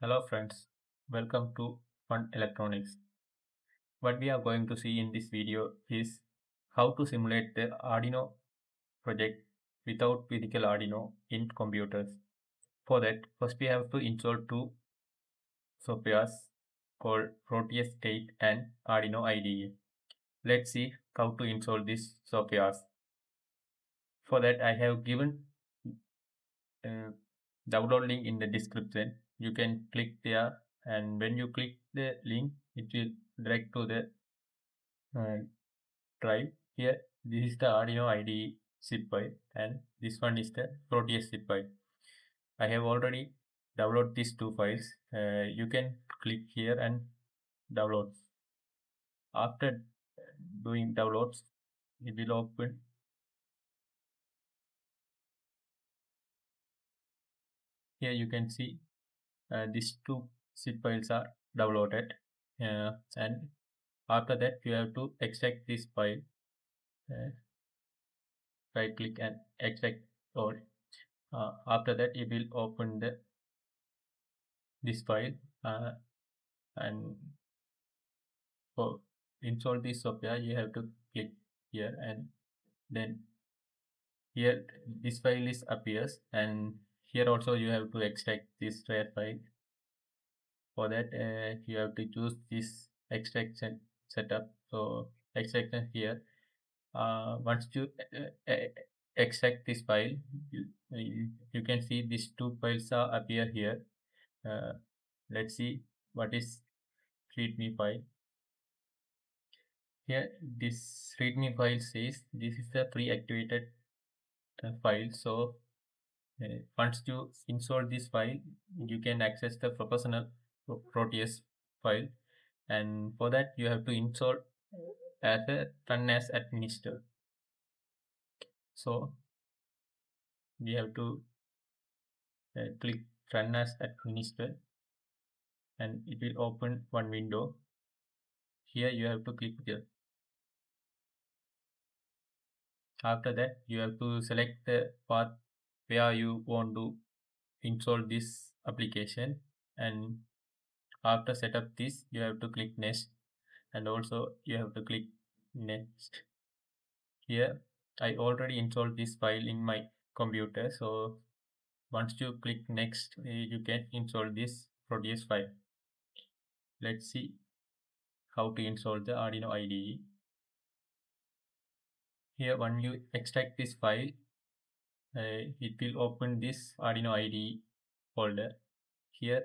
Hello friends, welcome to Fun Electronics. What we are going to see in this video is how to simulate the Arduino project without physical Arduino in computers. For that, first we have to install two softwares called Proteus 8 and Arduino IDE. Let's see how to install these softwares. For that, I have given uh, download link in the description. You can click there, and when you click the link, it will direct to the uh, drive. Here, this is the Arduino IDE zip file, and this one is the Proteus zip file. I have already downloaded these two files. You can click here and download. After doing downloads, it will open. Here you can see these two zip files are downloaded, and after that you have to extract this file. Uh, right click and extract all. After that, it will open this file, and for install this software you have to click here, and then here this file is appears, and here also you have to extract this rare file. For that, you have to choose this extraction setup. So extraction here, once you extract this file, you can see these two files are appear here. uh, let's see what is readme file. Here this readme file says this is a pre-activated file. So once you install this file, you can access the professional Proteus file, and for that you have to install as a run as administrator. So we have to click run as administrator, and it will open one window. Here you have to click here. After that, you have to select the path where you want to install this application, and after setup this you have to click next, and also you have to click next. Here I already installed this file in my computer, so once you click next, you can install this Proteus file. Let's see how to install the Arduino IDE. Here when you extract this file, it will open this Arduino IDE folder. Here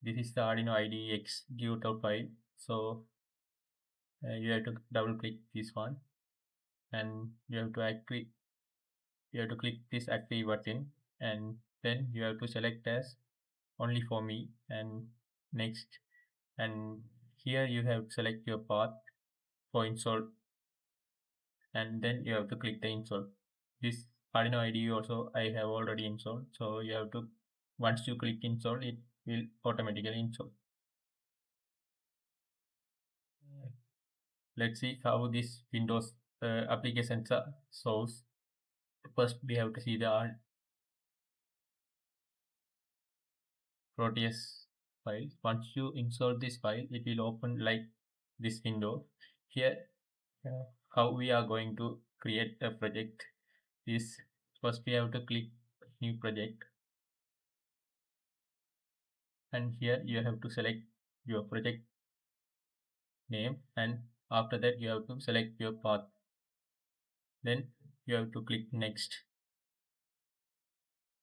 this is the Arduino IDE executable file. So you have to double click this one, and you have to click this active button, and then you have to select as only for me and next, and here you have to select your path for install, and then you have to click the install. This Arduino IDE also I have already installed, so you have to, once you click install, it will automatically install. Let's see how this Windows applications are shows. First we have to see the Proteus file. Once you install this file, it will open like this window. Here, how we are going to create a project is, first we have to click new project, and here you have to select your project name, and after that you have to select your path. Then you have to click next.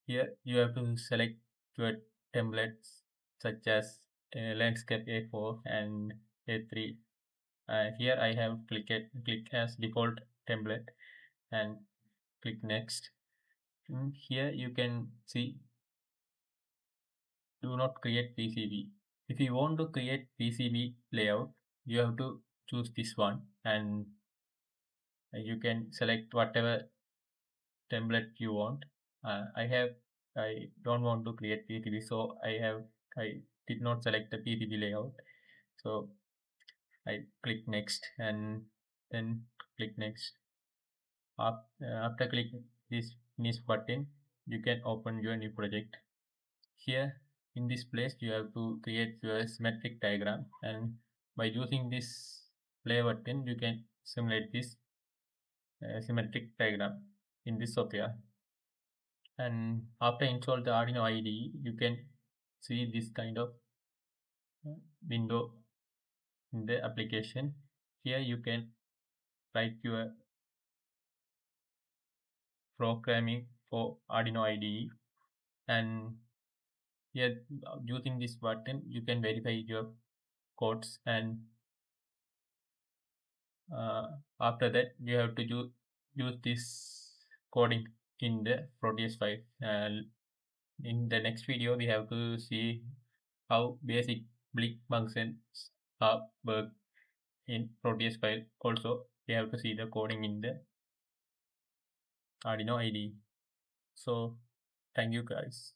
Here you have to select your templates such as landscape A4 and A3. Here I have click as default template and click next. Here you can see do not create PCB. If you want to create PCB layout, you have to choose this one, and you can select whatever template you want. I don't want to create PCB, so I did not select the PCB layout. So I click next, and then click next. After clicking this finish button, you can open your new project. Here in this place you have to create your symmetric diagram, and by using this play button you can simulate this symmetric diagram in this software. And after install the Arduino IDE you can see this kind of uh, window in the application. Here you can write your programming for Arduino IDE, and here using this button you can verify your codes, and uh, after that you have to use this coding in the Proteus file. In the next video we have to see how basic blick functions are work in Proteus file. Also we have to see the coding in the Arduino IDE. So thank you guys.